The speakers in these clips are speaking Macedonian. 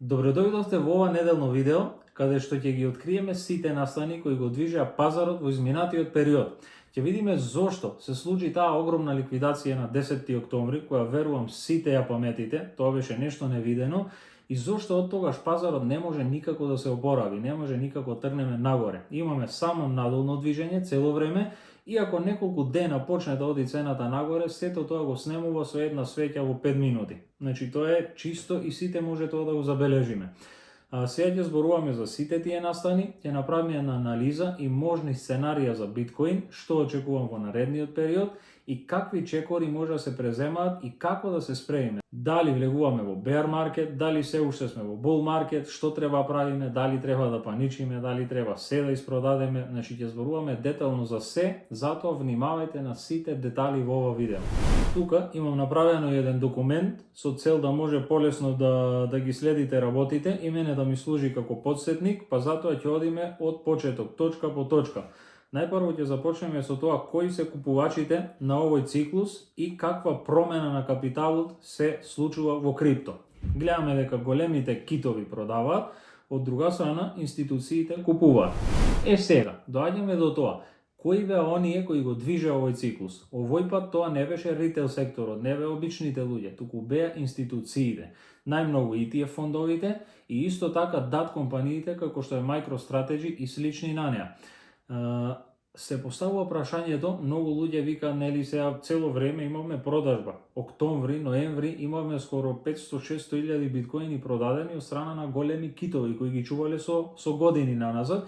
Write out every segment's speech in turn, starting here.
Добре дојдовте во ова неделно видео, каде што ќе ги откриеме сите настани кои го движеа пазарот во изминатиот период. Ќе видиме зошто се случи таа огромна ликвидација на 10 октомври, која верувам сите ја паметите, тоа беше нешто невидено, и зошто од тогаш пазарот не може никако да се опорави, не може никако тргнеме нагоре. Имаме само надолно движење цело време, и ако неколку дена почне да оди цената нагоре, сето тоа го снемува со една свеќа во 5 минути. Значи тоа е чисто и сите може тоа да го забележиме. Сега ќе зборуваме за сите тие настани, ќе направиме една анализа и можни сценарија за биткоин, што очекувам во наредниот период и какви чекори може да се преземаат и како да се спремиме. Дали влегуваме во bear market, дали се уште сме во bull market, што треба правиме, дали треба да паничиме, дали треба се да испродадеме, значи ќе зборуваме детално за се, затоа внимавајте на сите детали во ова видео. Тука имам направено еден документ со цел да може полесно да ги следите работите и мене да ми служи како подсетник, па затоа ќе одиме од почеток, точка по точка. Најпрво ќе започнеме со тоа кои се купувачите на овој циклус и каква промена на капиталот се случува во крипто. Гледаме дека големите китови продаваат, од друга страна институциите купуваат. Сега, доаѓаме до тоа. Кои беа оние кои го движеа овој циклус? Овој пат тоа не беше ритейл секторот, не беа обичните луѓе, туку беа институциите. Најмногу ETF фондовите и исто така DAT компаниите како што е MicroStrategy и слични на неа. Се поставува прашањето, многу луѓе вика, нели сега цело време имавме продажба. Октомври, ноември имавме скоро 500-600 илјади биткоини продадени од страна на големи китови кои ги чувале со години наназад.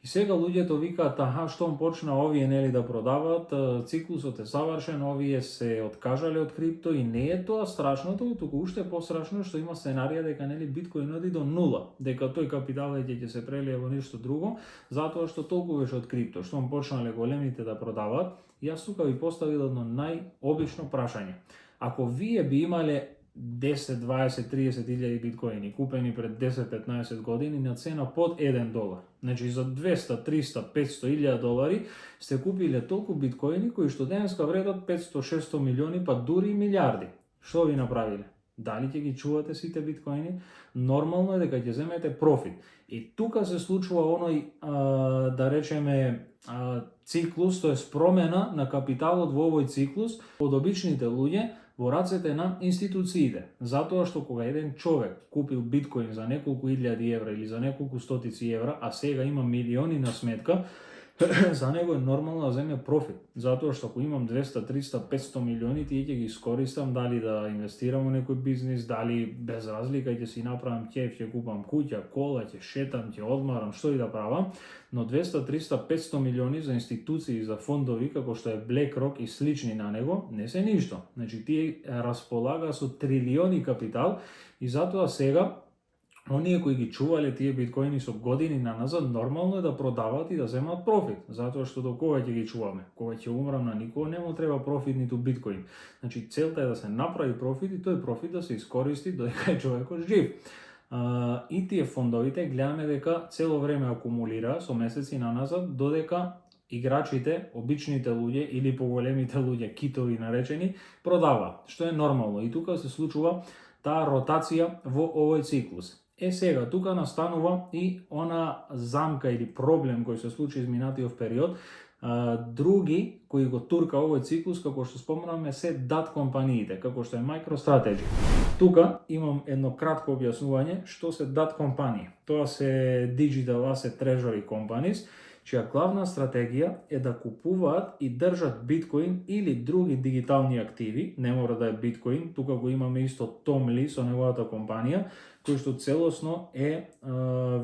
И сега луѓето викаат, штом почна овие нели да продаваат, циклусот е завршен, овие се откажале од крипто и не е тоа страшното, туку уште пострашно што има сценарија дека нели биткоин оди до нула, дека тој капитал ќе се прелие во нешто друго, затоа што толку беше од крипто, штом почнале големите да продаваат. Јас тука ви поставил едно најобично прашање. Ако вие би имале 10, 20, 30 илјади биткоини купени пред 10-15 години на цена под $1. Значи за 200, 300, 500 илјади долари сте купиле толку биткоини кои што денеска вредат 500-600 милиони, па дури милиарди. Што ви направиле? Дали ќе ги чувате сите биткоини? Нормално е дека ќе земете профит. И тука се случува оној, да речеме, циклус, тоа е промена на капиталот во овој циклус од обичните луѓе во рацете на институциите. Затоа што кога еден човек купил биткоин за неколку илјади евра или за неколку стотици евра, а сега има милиони на сметка, за него е нормално да земе профит. Затоа што ако имам 200, 300, 500 милиони, тие ќе ги искористам дали да инвестирам во некој бизнис, дали без разлика ќе си направам кеф, ќе купам куќа, кола, ќе шетам, ќе одмарам, што и да правам, но 200, 300, 500 милиони за институции, за фондови како што е BlackRock и слични на него, не се ништо. Значи тие располага со трилиони капитал и затоа сега оние кои ги чувале тие биткоини со години наназад, нормално е да продаваат и да земаат профит, затоа што до кога ќе ги чуваме? Кога ќе умрам, на никога не му треба профит ниту биткоин. Значи целта е да се направи профит и тој профит да се искористи додека е човекот жив. И тие фондовите гледаме дека цело време акумулира со месеци наназад, додека играчите, обичните луѓе или поголемите луѓе, китови наречени, продаваат, што е нормално. И тука се случува таа ротација во овој циклус. Сега, тука настанува и она замка или проблем кој се случи изминатиот период. Други кои го турка овој циклус, како што спомнавме, се DAT компаниите, како што е MicroStrategy. Тука имам едно кратко објаснување што се DAT компании. Тоа се Digital Asset Treasury Companies, чија главна стратегија е да купуваат и држат биткоин или други дигитални активи, не мора да е биткоин, тука го имаме исто Том Ли со неговата компанија, кој што целосно е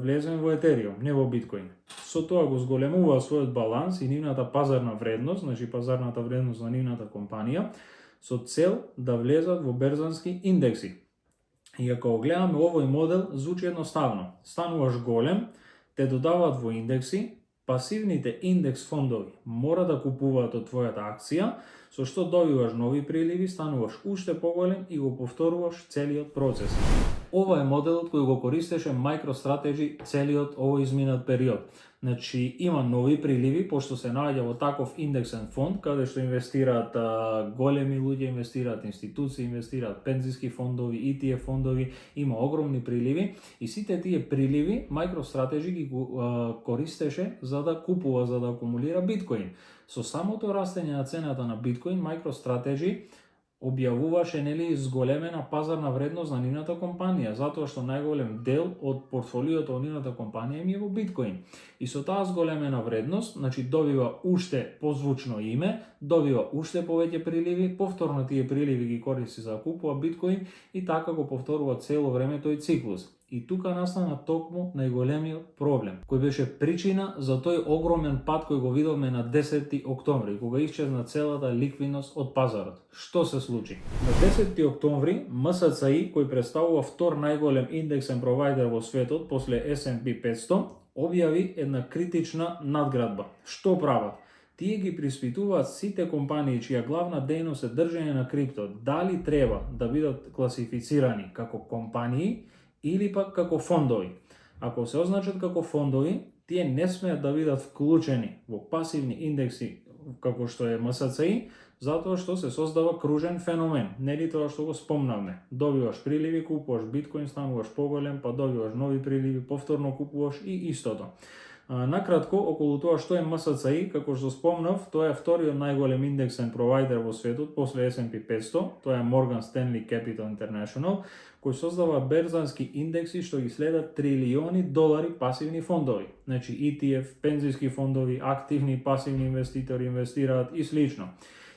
влезен во Етериум, не во биткоин. Со тоа го зголемува својот баланс и нивната пазарна вредност, значи пазарната вредност на нивната компанија, со цел да влезат во берзански индекси. И ако гледаме овој модел, звучи едноставно. Стануваш голем, те додаваат во индекси, пасивните индекс фондови мора да купуваат од твојата акција, со што добиваш нови приливи, стануваш уште поголем и го повторуваш целиот процес. Ова е моделот кој го користеше MicroStrategy целиот овој изминат период. Значи, има нови приливи, пошто се наоѓа во таков индексен фонд, каде што инвестираат големи луѓе, инвестираат институции, инвестираат пензиски фондови, ETF фондови, има огромни приливи и сите тие приливи MicroStrategy ги користеше за да купува, за да акумулира биткоин. Со самото растење на цената на биткоин, MicroStrategy објавуваше зголемена пазарна вредност на нивната компанија, затоа што најголем дел од портфолиото на нивната компанија им е во биткоин. И со таа зголемена вредност, значи добива уште позвучно име, добива уште повеќе приливи, повторно тие приливи ги користи за да купува биткоин и така го повторува цело време тој циклус. И тука настана токму најголемиот проблем, кој беше причина за тој огромен пад кој го видовме на 10 октомври, кога исчезна целата ликвидност од пазарот. Што се случи? На 10 октомври MSCI, кој представува втор најголем индексен провайдер во светот после S&P 500, објави една критична надградба. Што прават? Тие ги приспитуваат сите компании чија главна дејност е држење на крипто, дали треба да бидат класифицирани како компании или пак како фондови. Ако се означат како фондови, тие не смеат да бидат вклучени во пасивни индекси како што е MSCI, затоа што се создава кружен феномен. Нели тоа што го спомнавме. Добиваш приливи, купуваш биткоин, стануваш поголем, па добиваш нови приливи, повторно купуваш и истото. Накратко, околу тоа што е MSCI, како што спомнав, тоа е вториот најголем индексен провайдер во светот после S&P 500, тоа е Morgan Stanley Capital International, кој создава берзански индекси што ги следат трилиони долари пасивни фондови. Значи ETF, пензиски фондови, активни пасивни инвеститори инвестираат и слично.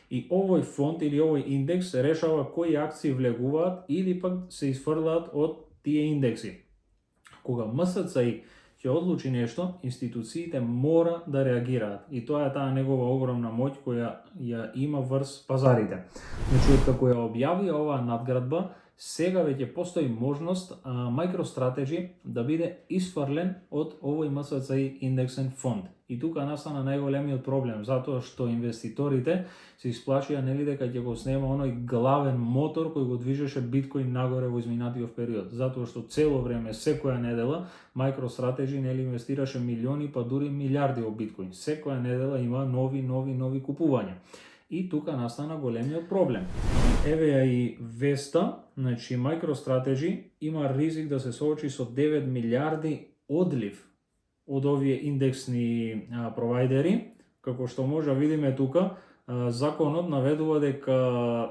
И овој фонд или овој индекс решава кои акции влегуваат или пак се изфрлаат од тие индекси. Кога MSCI ќе одлучи нешто, институциите мора да реагираат. И тоа е таа негова огромна моќ која ја има врз пазарите. Значи, откако ја објави оваа надградба, сега веќе постои можност MicroStrategy да биде исфрлен од овој MSCI индексен фонд. И тука настана најголемиот проблем, затоа што инвеститорите се исплашија дека ќе го снема оној главен мотор кој го движеше биткоин нагоре во изминатиот период, затоа што цело време, секоја недела, MicroStrategy инвестираше милиони, па дури милиарди во биткоин. Секоја недела има нови купувања. И тука настана големиот проблем. Еве ја и веста, значи MicroStrategy има ризик да се соочи со 9 милиарди одлив од овие индексни провайдери, како што може да видиме тука, законот наведува дека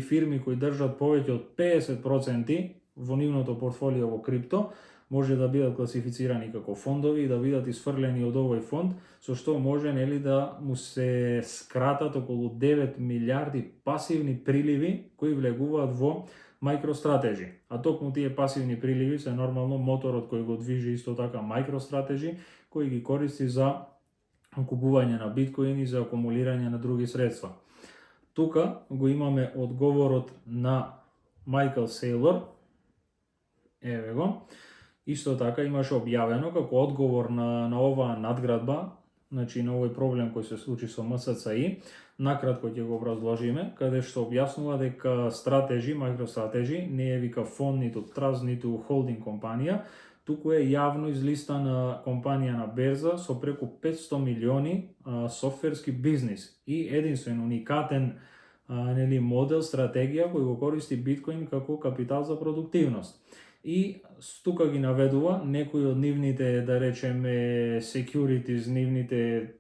фирми кои држат повеќе од 50% во нивното портфолио во крипто може да бидат класифицирани како фондови и да бидат исфрлени од овој фонд, со што може да му се скратат околу 9 милиарди пасивни приливи кои влегуваат во MicroStrategy. А токму тие пасивни приливи се нормално моторот кој го движи исто така MicroStrategy, кој ги користи за купување на биткоин и за акумулирање на други средства. Тука го имаме одговорот на Майкл Сейлор. Еве го. Исто така имаше објавено како одговор на оваа надградба, значи на овој проблем кој се случи со MSCI, накратко ќе го образложиме, каде што објаснува дека MicroStrategy не е вика фонд, ниту траст, ниту холдинг компанија, туку е јавно излистана компанија на берза со преку 500 милиони софтверски бизнис и единствен уникатен модел, стратегија кој го користи биткоин како капитал за продуктивност. И тука ги наведува некои од нивните, да речеме, securities, нивните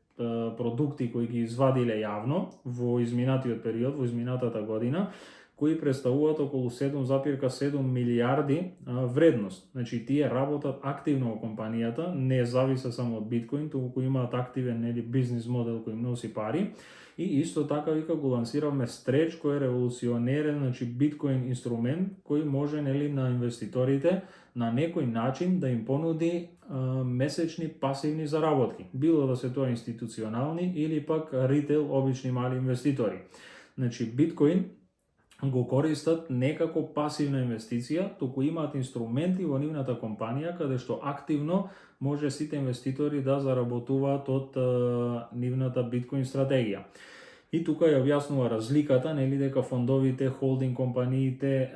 продукти кои ги извадиле јавно во изминатиот период, во изминатата година, кои представуваат околу 7,7 милиарди вредност. Значи, тие работат активно во компанијата, не зависе само од биткоин, туку имаат активен бизнис модел кој им носи пари. И исто така вика го лансиравме Stretch, кој е револуционерен, значи биткоин инструмент кој може на инвеститорите на некој начин да им понуди месечни пасивни заработки, било да се тоа институционални или пак ритейл, обични мали инвеститори. Значи биткоин го користат не како пасивна инвестиција, туку имаат инструменти во нивната компанија каде што активно може сите инвеститори да заработуваат од нивната биткоин стратегија. И тука ја објаснува разликата, нели, дека фондовите, холдинг компаниите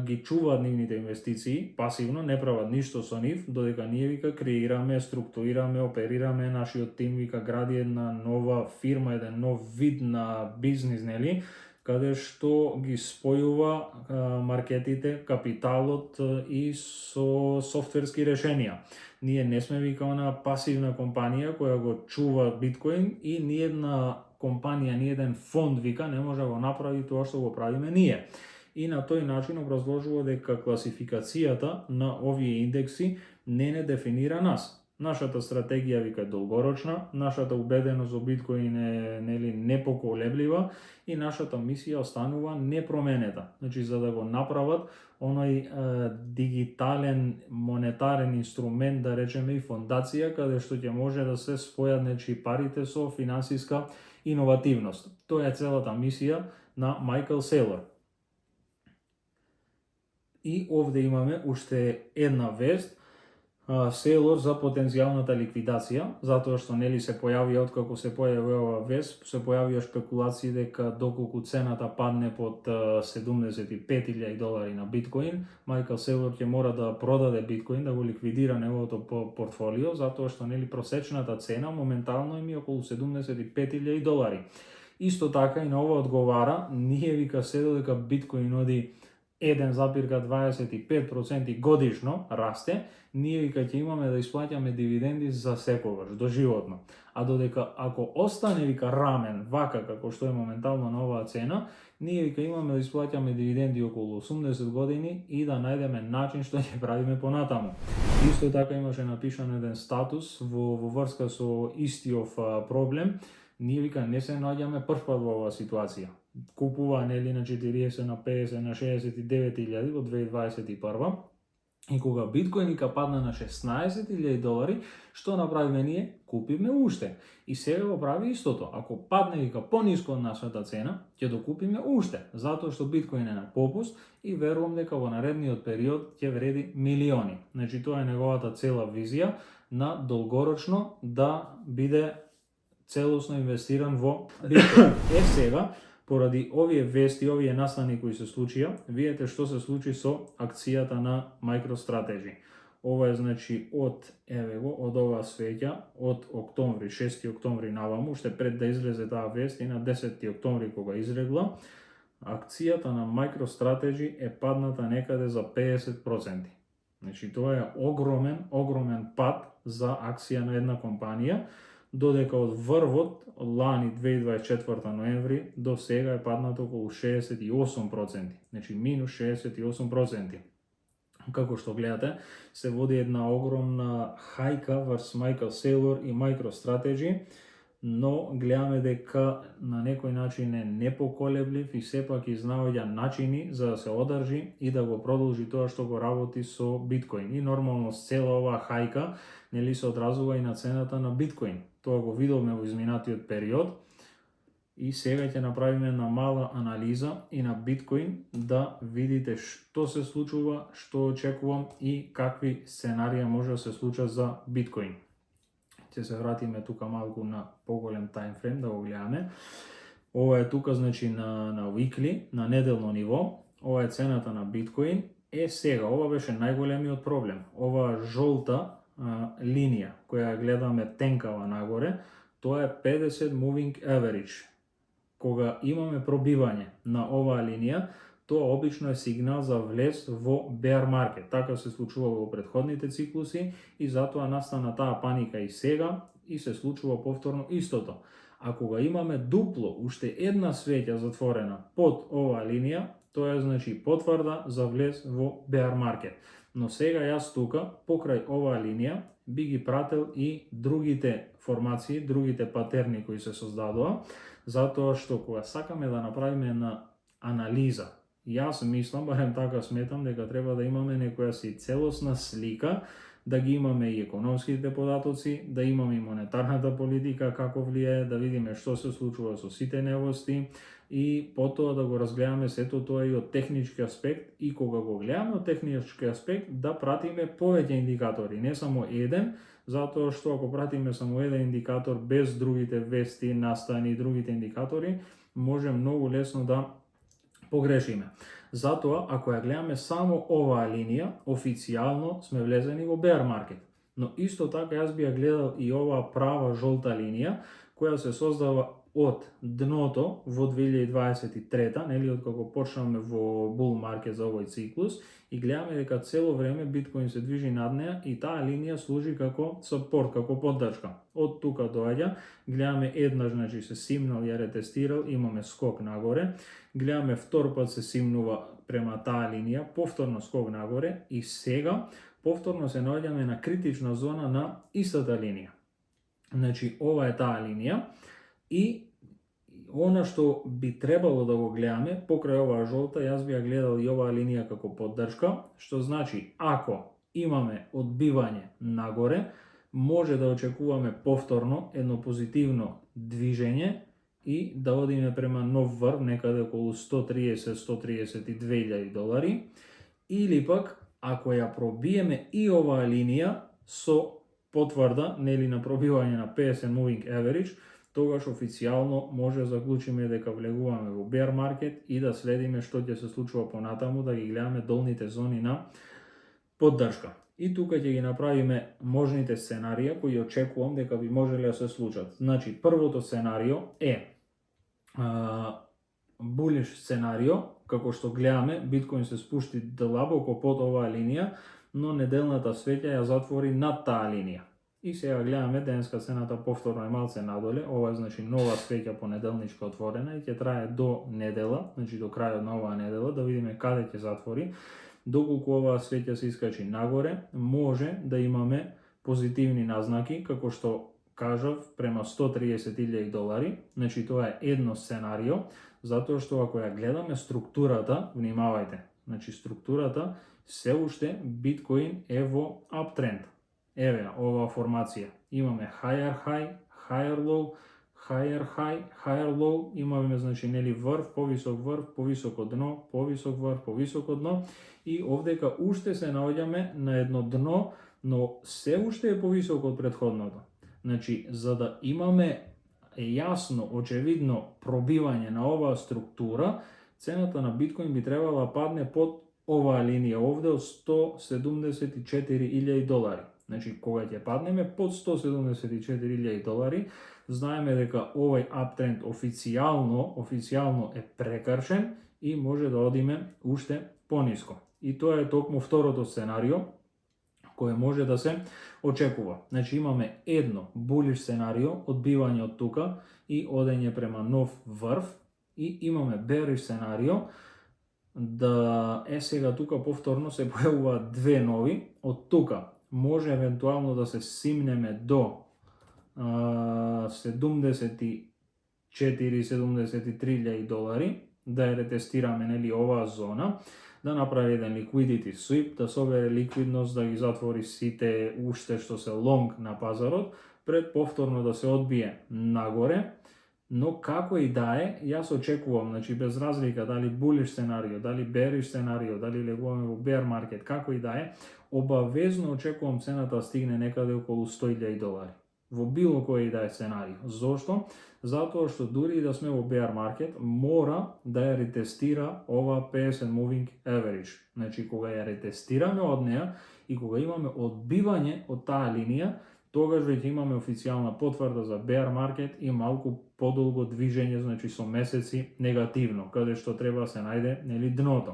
ги чуваат нивните инвестиции пасивно, не прават ништо со нив, додека ние вика креираме, структурираме, оперираме, нашиот тим вика гради една нова фирма, еден нов вид на бизнис, нели, каде што ги спојува маркетите, капиталот и со софтверски решенија. Ние не сме вика она пасивна компанија која го чува биткоин и ниедна компанија, ниеден фонд вика не може да го направи тоа што го правиме ние. И на тој начин образложува дека класификацијата на овие индекси не дефинира нас. Нашата стратегија вика е долгорочна, нашата убеденост во биткоин е нели непоколеблива и нашата мисија останува непроменета. Значи за да го направат оној дигитален монетарен инструмент, да речеме и фондација, каде што ќе може да се спојат нечи парите со финансиска иновативност. Тоа е целата мисија на Майкл Сейлор. И овде имаме уште една вест, Сейлор за потенцијалната ликвидација, затоа што нели се појавија, откако се појави ова вест, се појавија шпекулации дека доколку цената падне под $75,000 на биткоин, Майкл Сейлор ќе мора да продаде биткоин, да го ликвидира неговото портфолио, затоа што нели просечната цена моментално е околу $75,000. Исто така и на ова одговара, ние вика се додека биткоин оди 1,25% годишно расте, ние вика ќе имаме да исплаќаме дивиденди за секогаш, доживотно. А додека ако остане вика рамен вака како што е моментално на оваа цена, ние вика имаме да исплаќаме дивиденди околу 80 години и да најдеме начин што ќе правиме понатаму. Исто така имаше напишан еден статус во врска со истиов проблем. Ние вика не се наоѓаме првпат во оваа ситуација. Купува нели на 40, на 50, на 69,000 во 2021. И кога биткоин вика падна на $16,000, што направиме ние? Купиме уште. И сега го прави истото. Ако падне вика пониско од нашата цена, ќе докупиме уште, затоа што биткоин е на попуст и верувам дека во наредниот период ќе вреди милиони. Значи тоа е неговата цела визија на долгорочно да биде целосно инвестиран во биткоин. Сега поради овие вести, овие настани кои се случија, видете што се случи со акцијата на MicroStrategy. Ова е значи од оваа свеќа, од октомври, 6 октомври наваму, уште пред да излезе таа вест и на 10 октомври кога изрегла, акцијата на MicroStrategy е падната некаде за 50%. Значи тоа е огромен пад за акција на една компанија, додека од врвот лани 2024 ноември до сега е паднато околу 68%, значи минус 68%. Како што гледате, се води една огромна хајка врз Майкл Сейлор и MicroStrategy, но гледаме дека на некој начин е непоколеблив и сепак изнаоѓа начини за да се одржи и да го продолжи тоа што го работи со биткоин. И нормално цела оваа хајка нели се одразува и на цената на биткоин. Тоа го видовме во изминатиот период и сега ќе направиме една мала анализа и на биткоин да видите што се случува, што очекувам и какви сценарија може да се случат за биткоин. Ќе се вратиме тука малку на поголем таймфрейм да го гледаме. Ова е тука значи на weekly, на неделно ниво. Ова е цената на биткоин. Сега, ова беше најголемиот проблем. Ова жолта линија која гледаме тенкава нагоре, тоа е 50 moving average. Кога имаме пробивање на оваа линија, тоа обично е сигнал за влез во bear market. Така се случува во претходните циклуси и затоа настана таа паника и сега и се случува повторно истото. А кога имаме дупло, уште една свеќа затворена под оваа линија, тоа е значи потврда за влез во bear market. Но сега јас тука, покрај оваа линија, би ги прател и другите формации, другите патерни кои се создадоа, затоа што кога сакаме да направиме една анализа, јас мислам, барем така сметам, дека треба да имаме некоја си целосна слика, да ги имаме и економските податоци, да имаме и монетарната политика, како влијае, да видиме што се случува со сите невости и потоа да го разгледаме сето тоа и од технички аспект и кога го гледаме од технички аспект да пратиме повеќе индикатори, не само еден, затоа што ако пратиме само еден индикатор без другите вести, настани и другите индикатори, може многу лесно да погрешиме. Затоа, ако ја гледаме само оваа линија, официјално сме влезени во bear market. Но исто така јас би ја гледал и оваа права жолта линија, која се создава од дното во 2023, нели, од кога почнавме во bull market за овој циклус, и гледаме дека цело време биткоин се движи над неа и таа линија служи како сапорт, како поддршка. Од тука доаѓа, гледаме еднаш, значи се симнал, ја ретестирал, имаме скок нагоре, гледаме втор пат се симнува према таа линија, повторно скок нагоре и сега повторно се наоѓаме на критична зона на истата линија. Значи ова е таа линија и она што би требало да го гледаме покрај оваа жолта, јас би ја гледал и оваа линија како поддршка, што значи ако имаме одбивање нагоре, може да очекуваме повторно едно позитивно движење и да одиме према нов врв некаде околу $130-132,000, или пак ако ја пробиеме и оваа линија со потврда, нели, на пробивање на 50 moving average, тогаш официјално може да заклучиме дека влегуваме во bear market и да следиме што ќе се случува понатаму, да ги гледаме долните зони на поддршка. И тука ќе ги направиме можните сценарија кои очекувам дека би можеле да се случат. Значи, првото сценарио е булиш сценарио, како што гледаме, биткоин се спушти длабоко под оваа линија, но неделната свеќа ја затвори над таа линија. И сега гледаме денеска цената повторно е малце надоле, ова е значи нова свеќа понеделничка отворена и ќе трае до недела, значи до крајот на оваа недела, да видиме каде ќе затвори. Доколку оваа свеќа се искачи нагоре, може да имаме позитивни назнаки, како што кажав, према $130,000, значи тоа е едно сценарио, затоа што ако ја гледаме структурата, внимавајте, значи структурата се уште биткоин е во uptrend. Еве оваа формација. Имаме higher high, higher low, higher high, higher low, имаме значи нели врв, повисоко дно, повисок врв, повисоко дно и овдека уште се наоѓаме на едно дно, но се уште е повисоко од претходното. Значи, за да имаме јасно, очевидно пробивање на оваа структура, цената на биткоин би требала да падне под оваа линија овде од $174,000. Значи, кога ќе паднеме под $174,000, знаеме дека овој uptrend официјално е прекршен и може да одиме уште пониско. И тоа е токму второто сценарио кое може да се очекува. Значи, имаме едно булиш сценарио, одбивање од тука и одење према нов врв, и имаме bearish сценарио, да сега тука повторно се појавуваат две нови, од тука може евентуално да се симнеме до $74-73,000, да ја ретестираме нели оваа зона, да направи еден liquidity sweep, да собере ликвидност, да ги затвори сите уште што се лонг на пазарот, пред повторно да се одбие нагоре. Но како и да е, јас очекувам, значи без разлика дали булиш сценарио, дали bearish сценарио, дали легуваме во bear market, како и да е, обавезно очекувам цената да стигне некаде околу $100,000 во било кој и да е сценарио. Зошто? Затоа што дури да сме во bear market, мора да ја ретестира ова 50 moving average. Значи, кога ја ретестираме од неа и кога имаме одбивање од таа линија, тогаш веќе имаме официјална потврда за bear market и малку подолго движење, значи со месеци негативно, каде што треба да се најде нели дното.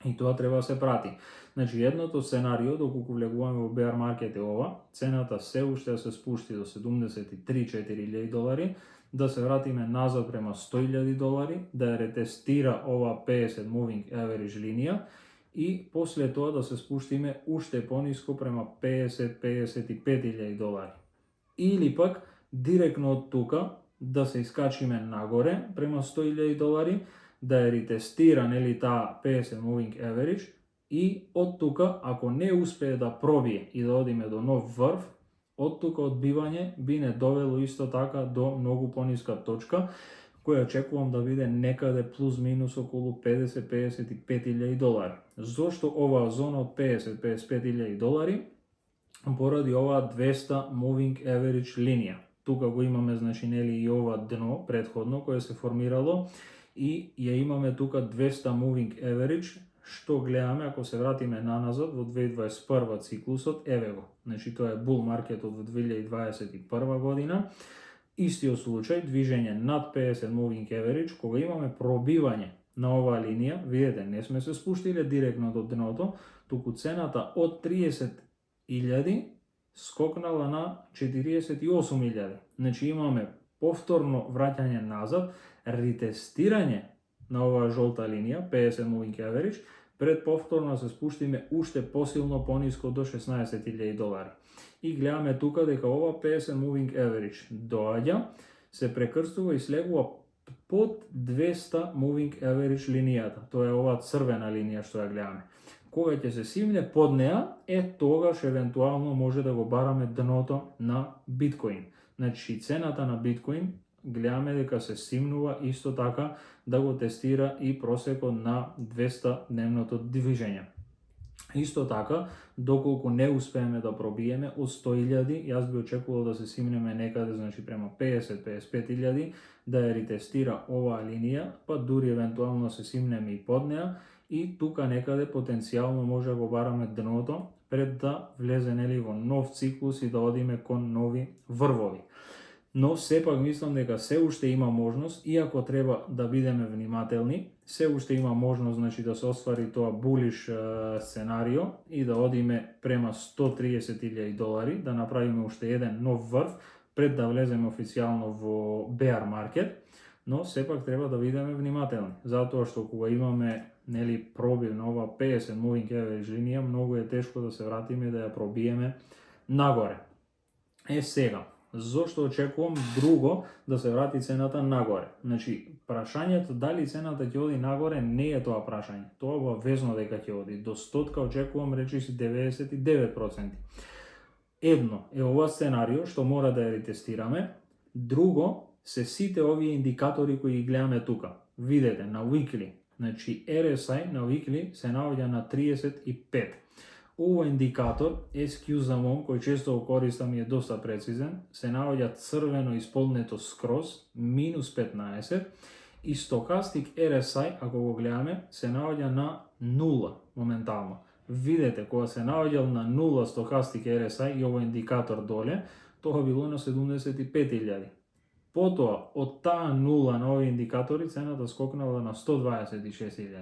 И тоа треба да се прати. Значи, едното сценарио, доколку влегуваме во bear market е ова, цената се уште да се спушти до $73-4,000, да се вратиме назад према $100,000, да ја ретестира ова 50 moving average линија и после тоа да се спуштиме уште пониско према $50-55,000. Или пак директно од тука да се искачиме нагоре према $100,000, да ја ретестира нели таа 50 moving average и од тука, ако не успее да пробие и да одиме до нов врв, од тука одбивање би не довело исто така до многу пониска точка, која очекувам да биде некаде плюс-минус околу $50-55,000. Зошто оваа зона од $50-55,000? Поради оваа 200 moving average линија. тука го имаме значи нели и ова дно претходно кое се формирало и ја имаме тука 200 moving average, што гледаме ако се вратиме наназад во 2021 циклусот, еве го. Значи тоа е bull маркетот во 2021 година. Истиот случај, движење над 50 moving average, кога имаме пробивање на оваа линија, видите, не сме се спуштиле директно до дното, туку цената од 30.000 скокнала на 48.000. Значи имаме повторно враќање назад, ретестирање на оваа жолта линија, 50 moving average, пред повторно се спуштиме уште посилно пониско до $16.000. И гледаме тука дека ова 50 moving average доаѓа, се прекрстува и слегува под 200 moving average линијата. Тоа е ова црвена линија што ја гледаме. Кога ќе се симне под неа, тогаш евентуално може да го бараме дното на биткоин. Значи цената на биткоин гледаме дека се симнува исто така да го тестира и просекот на 200 дневното движење. Исто така, доколку не успееме да пробиеме од 100.000, јас би очекувал да се симнеме некаде, значи према 50-55.000, да ја ретестира оваа линија, па дури евентуално се симнеме и под неа, и тука некаде потенцијално може да го бараме дното пред да влезе нели во нов циклус и да одиме кон нови врвови. Но сепак мислам дека се уште има можност, иако треба да бидеме внимателни, се уште има можност значи да се оствари тоа булиш сценарио и да одиме према $130.000, да направиме уште еден нов врв пред да влеземе официјално во bear market, но сепак треба да бидеме внимателни, затоа што кога имаме нели пробив на ова 50 moving average линија, многу е тешко да се вратиме да ја пробиеме нагоре. Сега, зошто очекувам друго да се врати цената нагоре? Значи, прашањето дали цената ќе оди нагоре не е тоа прашање. Тоа обавезно дека ќе оди. До 100 очекувам речиси 99%. Едно е ова сценарио што мора да ја ретестираме. Друго се сите овие индикатори кои ги гледаме тука. Видете на weekly. Значи RSI на weekly се наоѓа на 35. Овој индикатор, SQ за мом, кој често го користам и е доста прецизен, се наоѓа црвено исполнето скроз, минус 15, и стокастик RSI, ако го гледаме, се наоѓа на 0 моментално. Видете, кога се наоѓал на 0 стокастик RSI и овој индикатор доле, тоа било на 75.000. Потоа, од таа нула на овие индикатори, цената скокнала на 126.000.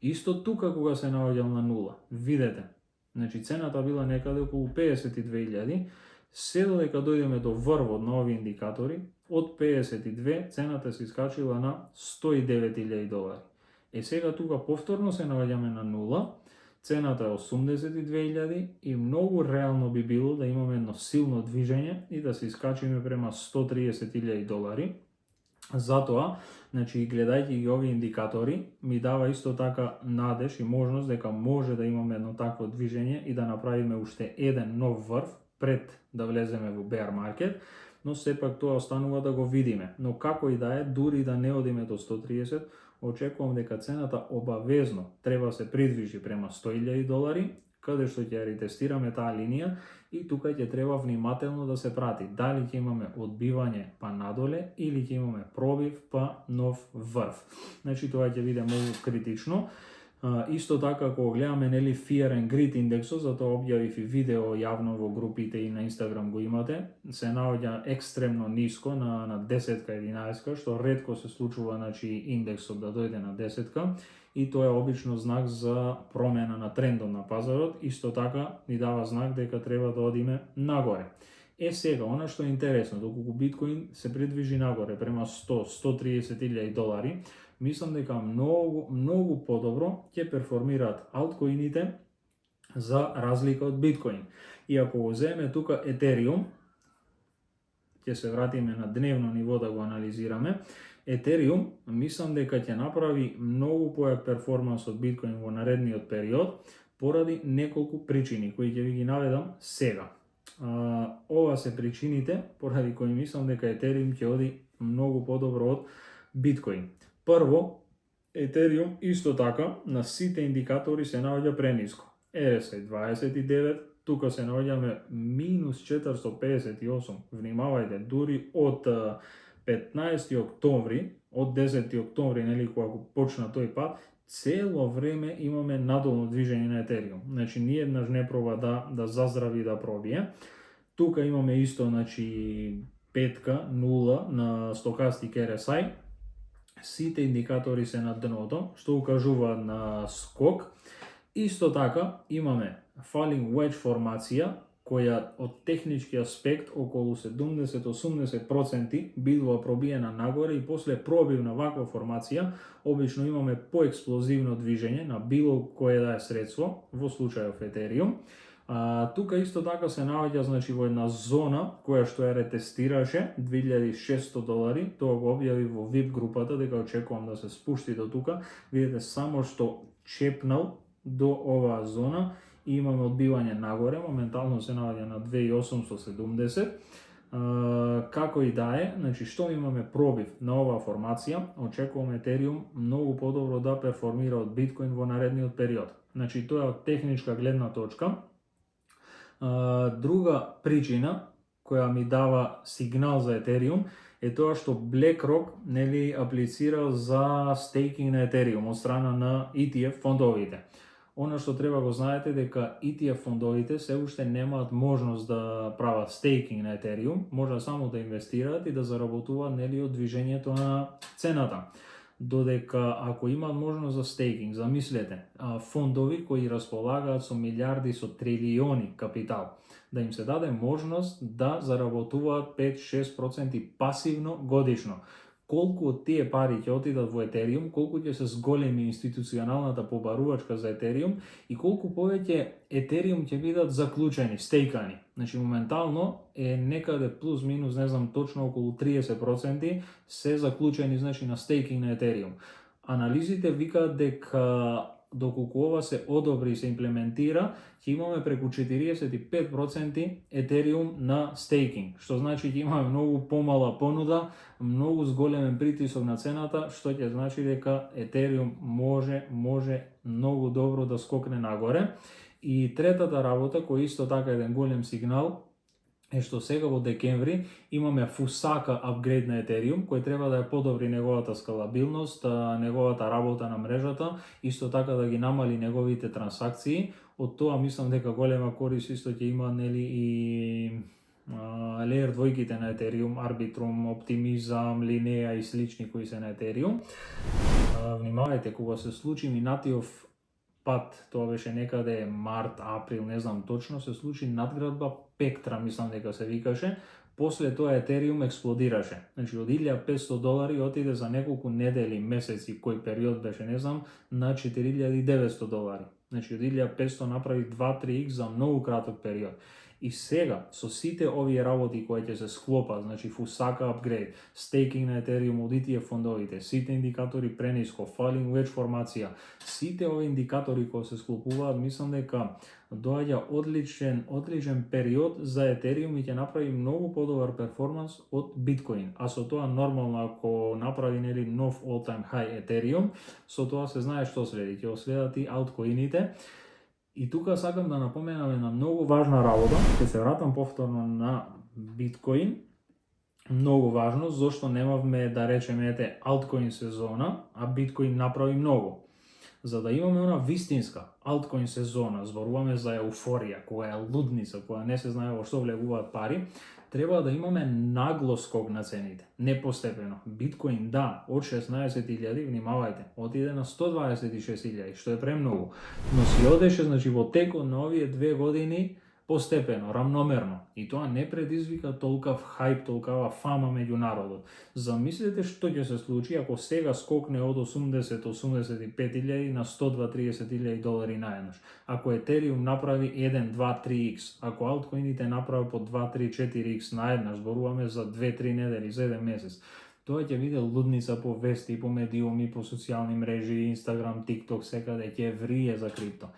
Исто тука кога се наоѓал на нула, видете, значи цената била некаде околу 52.000, се додека дојдеме до врвот на овие индикатори, од 52 цената се искачила на $109.000. Сега тука повторно се наоѓаме на нула, цената е 82.000 и многу реално би било да имаме едно силно движење и да се искачиме према $130.000. Затоа, значи, гледајќи ги овие индикатори, ми дава исто така надеж и можност дека може да имаме едно такво движење и да направиме уште еден нов врв пред да влеземе во bear market, но сепак тоа останува да го видиме. Но како и да е, дури да не одиме до 130, очекувам дека цената обавезно треба се придвижи према $100.000, каде што ќе ретестираме таа линија и тука ќе треба внимателно да се прати дали ќе имаме одбивање па надоле или ќе имаме пробив па нов врв. Значи тоа ќе биде многу критично. Исто така, кога гледаме нели Fear and Greed индексот, затоа објавив и видео јавно во групите и на Instagram го имате, се наоѓа екстремно ниско на 10-11, што ретко се случува, значи индексот да дојде на 10, и тоа е обично знак за промена на трендот на пазарот. Исто така ни дава знак дека треба да одиме нагоре. Сега, она што е интересно, доколку биткоин се придвижи нагоре према $130.000, мислам дека многу подобро ќе перформираат алткоините за разлика од биткоин. И ако го земеме тука Етериум, ќе се вратиме на дневно ниво да го анализираме, Етериум мислам дека ќе направи многу појак перформанс од биткоин во наредниот период поради неколку причини кои ќе ви ги наведам сега. Ова се причините поради кои мислам дека Етериум ќе оди многу подобро од биткоин. Прво, Етериум исто така на сите индикатори се наоѓа прениско. RSI 29, тука се наоѓаме минус 458, внимавајте, дури од 15 октомври, од 10 октомври, нели, кога почна тој пат, цело време имаме надолно движење на Етериум. Значи, ниеднаш не проба да заздрави да пробие. Тука имаме исто, значи, петка, 0 на стокастик RSI. Сите индикатори се на дното, што укажува на скок. Исто така имаме falling wedge формација, која од технички аспект околу 70-80% бидува пробиена нагоре и после пробив на ваква формација, обично имаме поексплозивно движење на било кое да е средство, во случајов Етериум. Тука исто така се наоѓа, значи, во една зона која што ја ретестираше $2600, тоа го објави во VIP групата, дека очекувам да се спушти до тука. Видите само што чепнал до оваа зона и имаме одбивање нагоре, моментално се наоѓа на 2870. Како и да е, значи, што имаме пробив на оваа формација, очекуваме Етериум многу подобро да перформира од биткоин во наредниот период. Значи, тоа е од техничка гледна точка. Друга причина која ми дава сигнал за Етериум е тоа што BlackRock, нели, аплицирал за стейкинг на Етериум од страна на ETF фондовите. Она што треба го знаете дека ETF фондовите се уште немаат можност да прават стейкинг на Етериум, може само да инвестираат и да заработуваат, нели, од движењето на цената. Додека ако имаат можност за стейкинг, замислете, фондови кои располагаат со милиарди, со трилиони капитал, да им се даде можност да заработуваат 5-6% пасивно годишно. Колку од тие пари ќе отидат во Етериум, колку ќе се зголеми институционалната побарувачка за Етериум и колку повеќе Етериум ќе бидат заклучени, стейкани. Значи, моментално е некаде плюс минус, не знам точно, околу 30% се заклучени, значи, на стейкинг на Етериум. Анализите викаат дека доколку ова се одобри и се имплементира, ќе имаме преку 45% Етериум на стейкинг, што значи ќе имаме многу помала понуда, многу зголемен притисок на цената, што ќе значи дека Етериум може многу добро да скокне нагоре. И третата работа, која исто така е еден голем сигнал, е што сега во декември имаме Fusaka апгрейд на Етериум, кој треба да ја подобри неговата скалабилност, неговата работа на мрежата, исто така да ги намали неговите трансакции. Од тоа мислам дека голема корист исто ќе има, нели, и Layer 2-ките на Етериум, Arbitrum, Optimism, Linea и слични кои се на Етериум. Внимавајте, кога се случи минатиот пат, тоа беше некаде март, април, не знам точно, се случи надградба Пектра, мислам дека се викаше. После тоа Етериум експлодираше. Значи, од $1500 отиде за неколку недели, месеци, кој период беше, не знам, на $4900. Значи, од 1500 направи 2-3x за многу краток период. И сега, со сите овие работи кои ќе се склопат, значи Fusaka апгрейд, стейкинг на Етериум од ETF фондовите, сите индикатори прениско, falling wedge формација, сите овие индикатори кои се склопуваат, мислам дека доаѓа одличен период за Етериум и ќе направи многу подобар перформанс од биткоин. А со тоа нормално ако направи, нели, нов all time high Етериум, со тоа се знае што следи, ќе следат и алткоините. И тука сакам да напоменам една многу важна работа, ќе се вратам повторно на биткоин. Многу важно, зашто немавме, да речеме, алткоин сезона, а биткоин направи многу. За да имаме она вистинска алткоин сезона, зборуваме за еуфорија, која е лудница, која не се знае во што влегуваат пари, треба да имаме нагло скок на цените, не постепено. Биткоин, да, од 16.000, внимавајте, отиде на 126.000, што е премногу, но си одеше, значи, во текот на овие 2 години постепено, рамномерно. И тоа не предизвика толкав хајп, толкава фама меѓу народот. Замислете што ќе се случи ако сега скокне од 80-85.000 на $120-30.000 наеднаш. Ако Етериум направи 1, 2, 3x, ако алткоините направи по 2, 3, 4x наеднаш, зборуваме за 2-3 недели, за 1 месец, тоа ќе биде лудница по вести, по медиуми, по социјални мрежи, Instagram, TikTok, секаде ќе врие за крипто.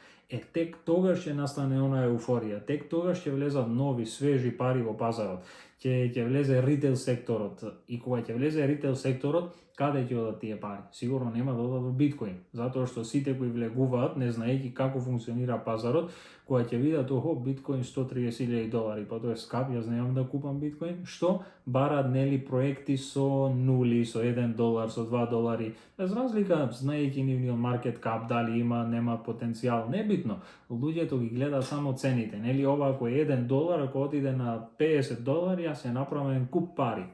Тек тогаш ќе настане она еуфорија, тек тогаш ќе влезат нови, свежи пари во пазарот. ќе влезе ритейл секторот. И кога ќе влезе ритейл секторот, каде ќе одат тие пари? Сигурно нема да одат во биткоин, затоа што сите кои влегуваат, не знаејќи како функционира пазарот, кога ќе видат биткоин $130,000, па тоа е скап, јас немам да купам биткоин, што бараат проекти со нули, со $1, со $2, без разлика, знаејќи нивниот маркет кап, дали има, нема потенцијал, небитно. Луѓето ги гледаат само цените, ова ако е $1, ако отиде на $50, јас ќе направам куп пари.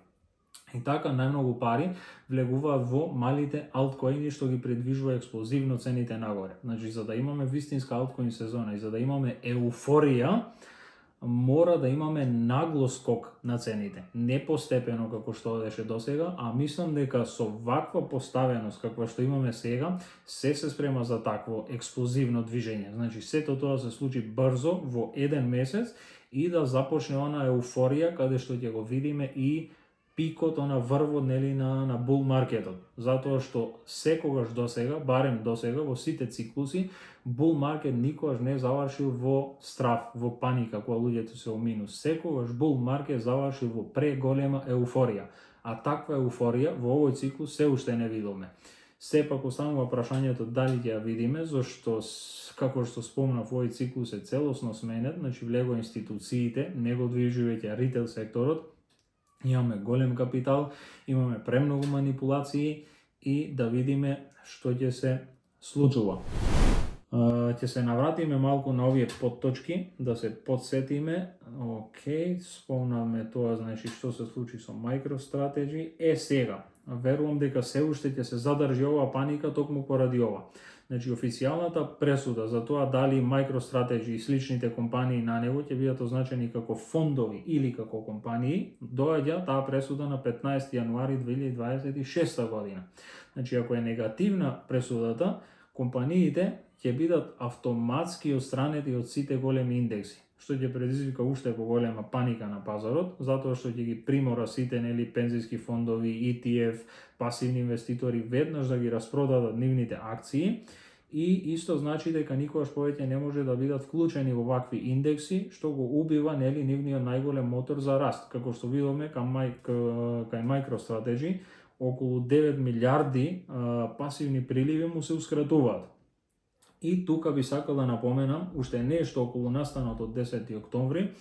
И така најмногу пари влегуваат во малите алткоини што ги предвижува експлозивно цените нагоре. Значи, за да имаме вистинска алткоин сезона и за да имаме еуфорија, мора да имаме нагло скок на цените. Не постепено како што одеше досега, а мислам дека со ваква поставеност каква што имаме сега, се спрема за такво експлозивно движење. Значи, сето тоа се случи брзо во еден месец и да започне она еуфорија каде што ќе го видиме и пикот, врвот на бул маркетот. Затоа што секогаш досега, барем досега, во сите циклуси, бул маркет никогаш не завршил во страв, во паника, кога луѓето се во минус. Секогаш бул маркет завршил во преголема еуфорија. А таква еуфорија во овој циклус се уште не видовме. Сепак останува прашањето дали ќе ја видиме, зашто, како што спомнав, овој циклус е целосно сменет, значи влегува институциите, не го движи веќе ритейл секторот, имаме голем капитал, имаме премногу манипулации и да видиме што ќе се случува. Ќе се навратиме малку на овие подточки, да се подсетиме. Океј, спомнаме тоа, значи што се случи со MicroStrategy. Сега, верувам дека се уште ќе се задржи ова паника токму поради ова. Значи, официјалната пресуда за тоа дали MicroStrategy и сличните компании на него ќе бидат означени како фондови или како компании, доаѓа таа пресуда на 15 јануари 2026 година. Значи, ако е негативна пресудата, компаниите ќе бидат автоматски отстранети од сите големи индекси, што ќе предизвика уште поголема паника на пазарот, затоа што ќе ги примора сите пензиски фондови, ETF, пасивни инвеститори веднаш да ги распродадат нивните акции и исто значи дека никогаш повеќе не може да бидат вклучени во вакви индекси, што го убива нивниот најголем мотор за раст, како што видовме кај MicroStrategy, околу 9 милиарди пасивни приливи му се ускратуваат. И тука би сакал да напоменам уште нешто околу настанот од 10 октомври.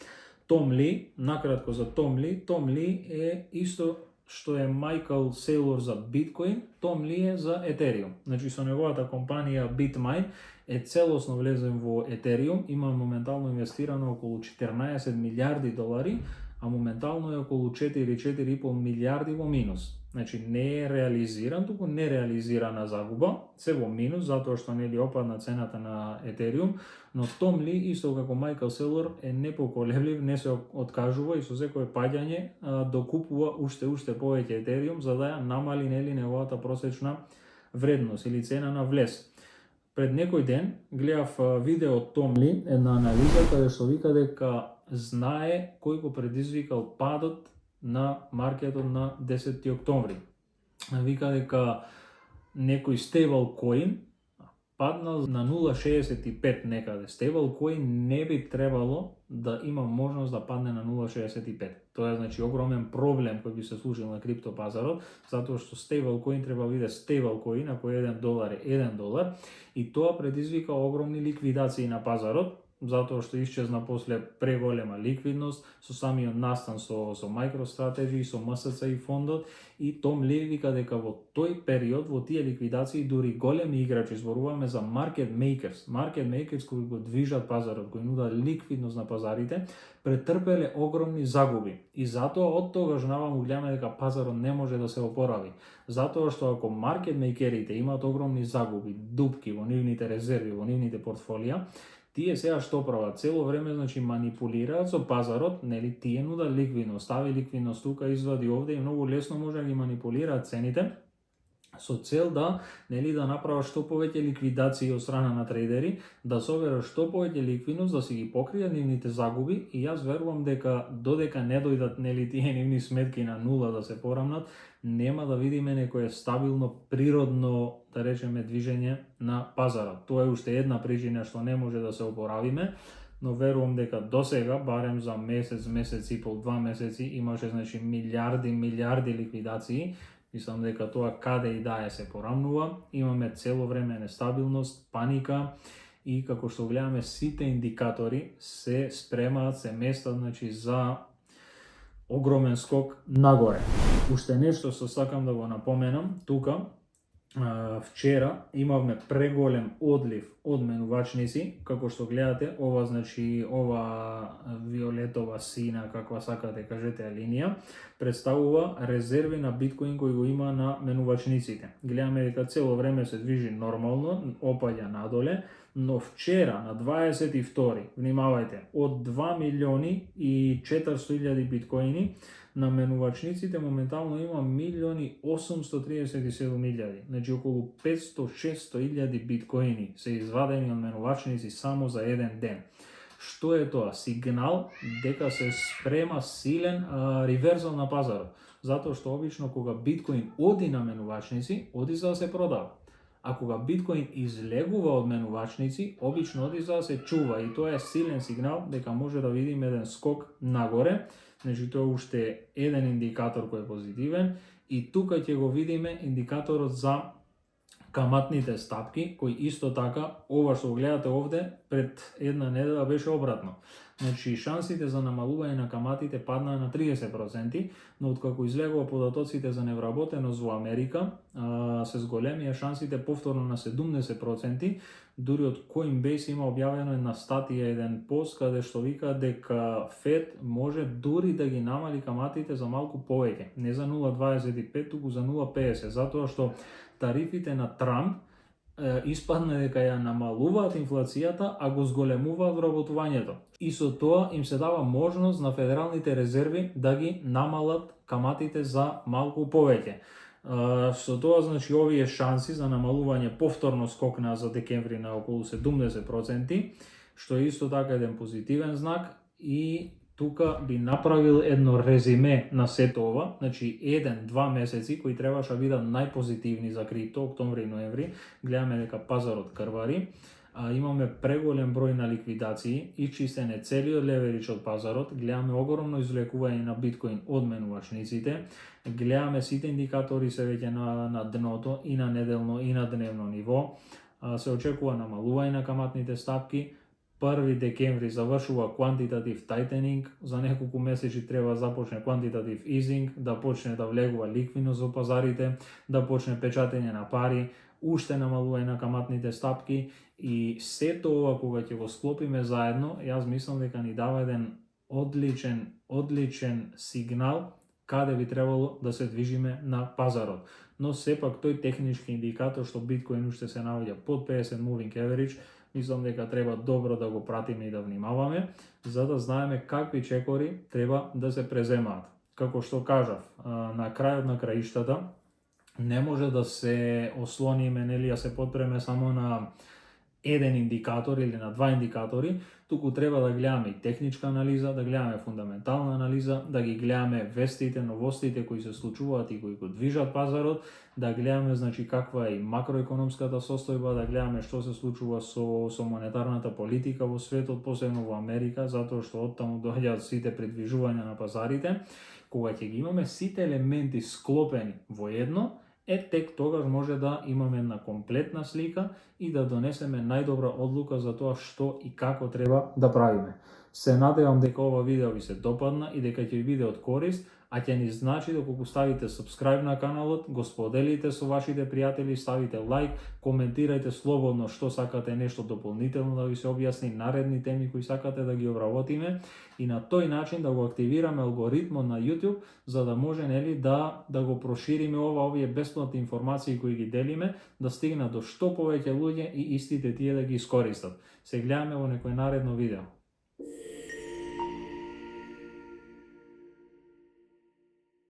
Том Ли, накратко за Том Ли е исто што е Майкл Сейлор за биткоин, Том Ли е за Етериум. Значи со неговата компанија BitMine е целосно влезен во Етериум, има моментално инвестирано околу $14 милиарди, а моментално е околу 4,5 милиарди во минус. Значи не е реализиран, туку нереализирана загуба, се во минус, затоа што опадна цената на Етериум, но Том Ли, исто како Майкл Сейлор, е непоколеблив, не се откажува и со секое паѓање докупува уште повеќе Етериум, за да ја намали неговата просечна вредност или цена на влез. Пред некој ден гледав видео од Том Ли, една анализа каде што вика дека знае кој го предизвикал падот на маркетот на 10 октомври. Вика дека некој стейблкоин паднал на 0,65 некаде. Стейблкоин не би требало да има можност да падне на 0,65. Тоа е значи огромен проблем кој би се случил на криптопазарот, затоа што стейблкоин треба да биде стейблкоин, ако $1 е $1, и тоа предизвика огромни ликвидации на пазарот, затоа што исчезна после преголема ликвидност со самиот настан со MicroStrategy, со MSCI фондот, и Том Ли вика дека во тој период, во тие ликвидации, дури големи играчи, зборуваме за market makers кои го движат пазарот, кои нудат ликвидност на пазарите, претрпеле огромни загуби. И затоа од тогаш наваму гледаме дека пазарот не може да се опорави. Затоа што ако market makerите имаат огромни загуби, дупки во нивните резерви, во нивните портфолија, тие сега што прават? Цело време значи манипулираат со пазарот, тие нудат ликвидност, стави ликвидност тука, извади овде и многу лесно може да ги манипулираат цените со цел да да направат што повеќе ликвидации од страна на трейдери, да соберат што повеќе ликвидност, да си ги покријат нивните загуби, и јас верувам дека додека не дојдат тие нивни сметки на нула да се порамнат, нема да видиме некое стабилно, природно, да речеме, движење на пазарот. Тоа е уште една причина што не може да се опоравиме, но верувам дека досега, барем за месец, месец и пол, 2 месеци, имаше значи милиарди ликвидации. Мислам дека тоа каде и да се порамнува. Имаме цело време нестабилност, паника и како што гледаме сите индикатори се спремаат, се местат значи за огромен скок нагоре. Уште нешто што сакам да го напоменам тука. Вчера имавме преголем одлив од менувачници, како што гледате, ова значи виолетова сина, каква сакате кажете линија, представува резерви на биткоин кои го има на менувачниците. Гледаме дека цело време се движи нормално, опаѓа надоле, но вчера на 22, внимавајте, од 2.400.000 биткоини на менувачниците моментално има 1.837.000. Значи околу 500-600.000 биткоини се извадени од менувачници само за еден ден. Што е тоа? Сигнал дека се спрема силен реверзал на пазарот. Затоа што обично кога биткоин оди на менувачници, оди за да се продава. А кога биткоин излегува од менувачници, обично оди за да се чува и тоа е силен сигнал дека може да видиме еден скок нагоре. Значи тоа е уште еден индикатор кој е позитивен и тука ќе го видиме индикаторот за каматните стапки, кој исто така, ова што го гледате овде, пред една недела беше обратно. Значи шансите за намалување на каматите паднаа на 30%, но откако излегува податоците за невработеност во Америка, се зголемија шансите повторно на 70%, дури од Coinbase има објавено една статија, еден пост, каде што вика дека Фед може дури да ги намали каматите за малку повеќе, не за 0,25, туку за 0,50, затоа што тарифите на Трамп испадна дека ја намалуваат инфлацијата, а го зголемуваат вработувањето. И со тоа им се дава можност на федералните резерви да ги намалат каматите за малку повеќе. Со тоа, значи, овие шанси за намалување повторно скокнаа за декември на околу 70%, што е исто така еден позитивен знак и тука би направил едно резиме на сето ова, значи 1-2 месеци кои требаше да бидат најпозитивни за крипто, октомври и ноември, гледаме дека пазарот крвари, имаме преголем број на ликвидации, исчистен е целиот леверидж од пазарот, гледаме огромно извлекување на биткоин од менувачниците, гледаме сите индикатори се веќе на дното и на неделно и на дневно ниво, се очекува намалување на каматните стапки. 1 декември завршува quantitative tightening, за неколку месеци треба да започне quantitative easing, да почне да влегува ликвидност во пазарите, да почне печатење на пари, уште намалување на каматните стапки и сето ова кога ќе го склопиме заедно, јас мислам дека ни дава еден одличен сигнал каде би требало да се движиме на пазарот. Но сепак тој технички индикатор што биткоин уште се наоѓа под 50 moving average, мислам дека треба добро да го пратиме и да внимаваме, за да знаеме какви чекори треба да се преземаат. Како што кажав, на крајот на краиштата не може да се ослониме, нели, да се подпреме само на еден индикатор или на два индикатори, туку треба да гледаме и техничка анализа, да гледаме фундаментална анализа, да ги гледаме вестите, новостите кои се случуваат и кои го движат пазарот, да гледаме значи каква е и макроекономската состојба, да гледаме што се случува со монетарната политика во светот, посебно во Америка, затоа што оттаму доаѓаат сите предвижувања на пазарите. Кога ќе ги имаме сите елементи склопени во едно, тек тогаш може да имаме една комплетна слика и да донесеме најдобра одлука за тоа што и како треба да правиме. Се надевам дека ова видео ви се допадна и дека ќе ви биде од корист, а ќе ни значи доколку ставите subscribe на каналот, го споделите со вашите пријатели, ставите лайк, коментирајте слободно што сакате нешто дополнително да ви се објасни, наредни теми кои сакате да ги обработиме и на тој начин да го активираме алгоритмот на YouTube за да може нели да го прошириме овие бесплатни информации кои ги делиме, да стигнат до што повеќе луѓе и истите тие да ги искористат. Се гледаме во некој наредно видео.